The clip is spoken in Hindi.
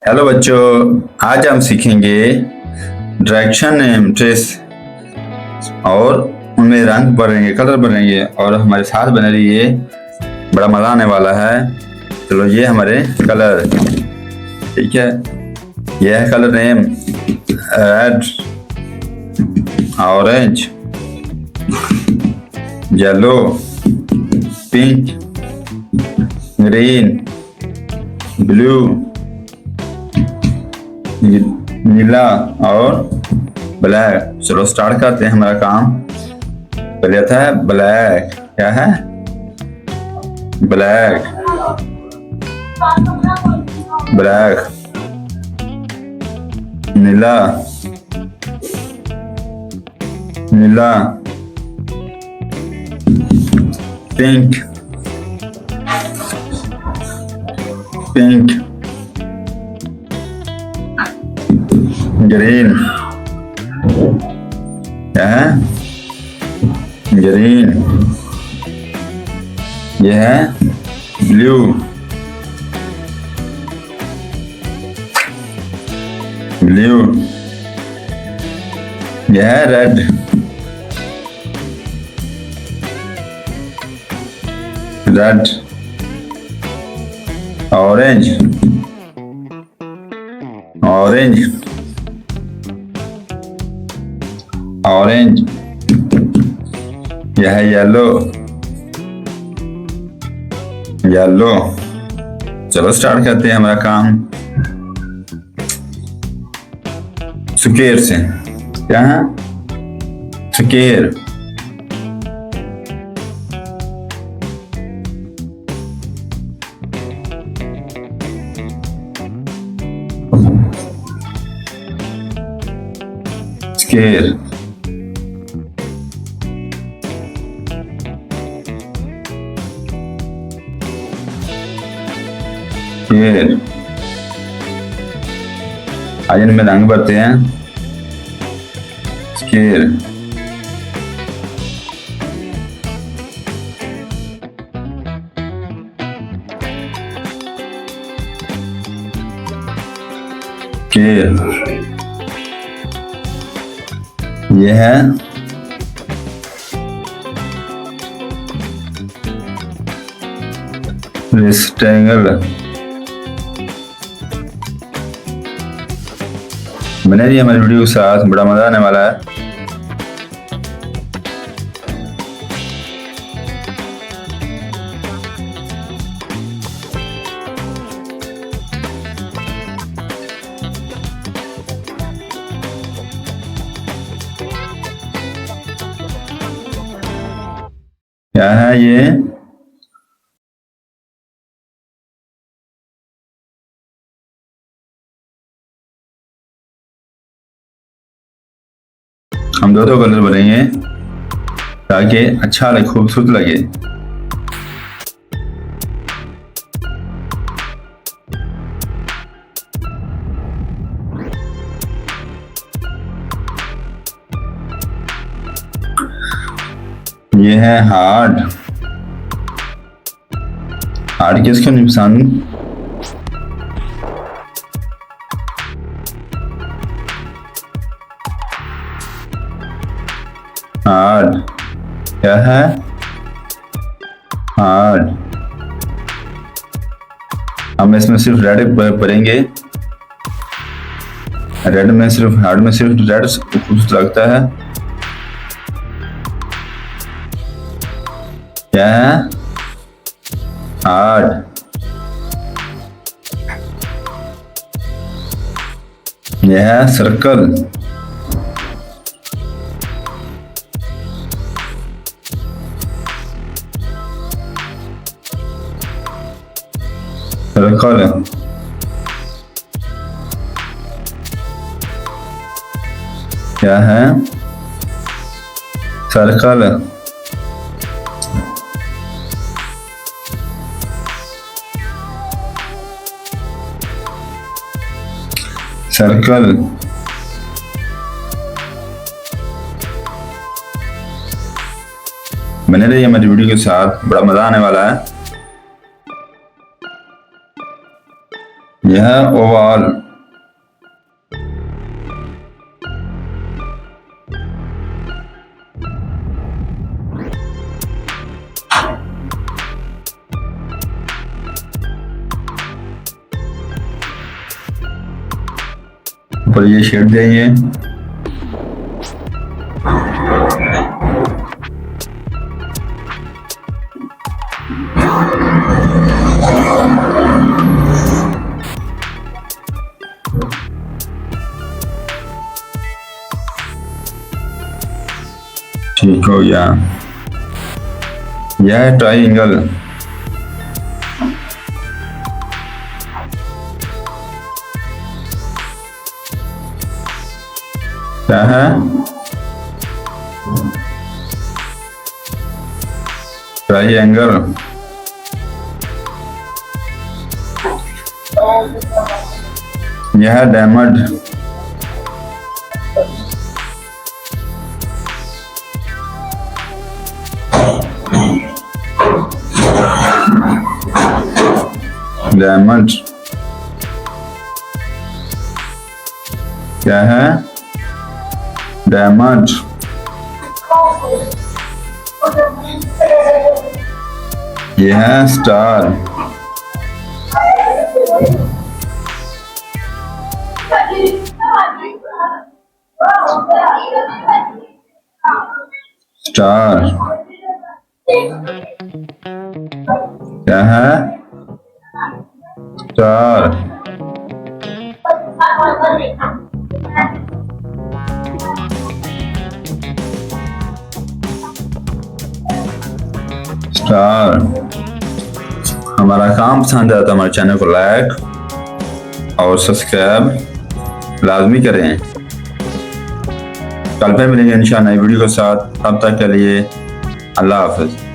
हेलो बच्चों, आज हम सीखेंगे डायरेक्शन ट्रेस और उनमें रंग भरेंगे, कलर भरेंगे और हमारे साथ बने रहिए। बड़ा मजा आने वाला है। चलो, ये हमारे कलर, ठीक है। यह है colour name: red, orange, yellow, pink, green, blue, नीला और ब्लैक। चलो स्टार्ट करते हैं हमारा काम। पहले आता है ब्लैक। क्या है? Black, black. नीला, नीला। Pink, pink. ग्रीन। क्या है? ग्रीन। यह है ब्लू, ब्लू। यह है red, red. Orange, orange, orange. यह है येलो, येलो। चलो स्टार्ट करते हैं हमारा काम स्क्वायर से। क्या है? स्क्वायर। स्क्वायर। स्क्वायर। आज इनमें रंग भरते हैं। स्क्वायर। स्क्वायर। ये है रेक्टेंगल। बने रहिए हमारी वीडियो के साथ, बड़ा मजा आने वाला है। क्या है ये? हम दो कलर भरेंगे ताकि अच्छा लगे, खूबसूरत लगे। ये है हार्ड। हार्ड किसको नहीं पसंद? हार्ड। क्या है? हार्ड। हम इसमें सिर्फ रेड भरेंगे। रेड में सिर्फ, हार्ड में सिर्फ रेड खूबसूरत लगता है। क्या है? हार्ड। यह है सर्कल। सर्कल। क्या है? सर्कल। सर्कल। बने रहिए हमारी वीडियो के साथ, बड़ा मजा आने वाला है। यह है ओवल। ऊपर ये शेड देंगे। ठीक हो गया। यह है ट्राइंगल। क्या है? ट्राइंगल। यह है डायमंड। डायमंड क्या है? डायमंड। यह है स्टार। स्टार क्या है? स्टार। स्टार। हमारा काम पसंद आया तो हमारे चैनल को लाइक और सब्सक्राइब लाजमी करें। कल फिर मिलेंगे इंशाअल्लाह नई वीडियो के साथ। तब तक के लिए अल्लाह हाफिज।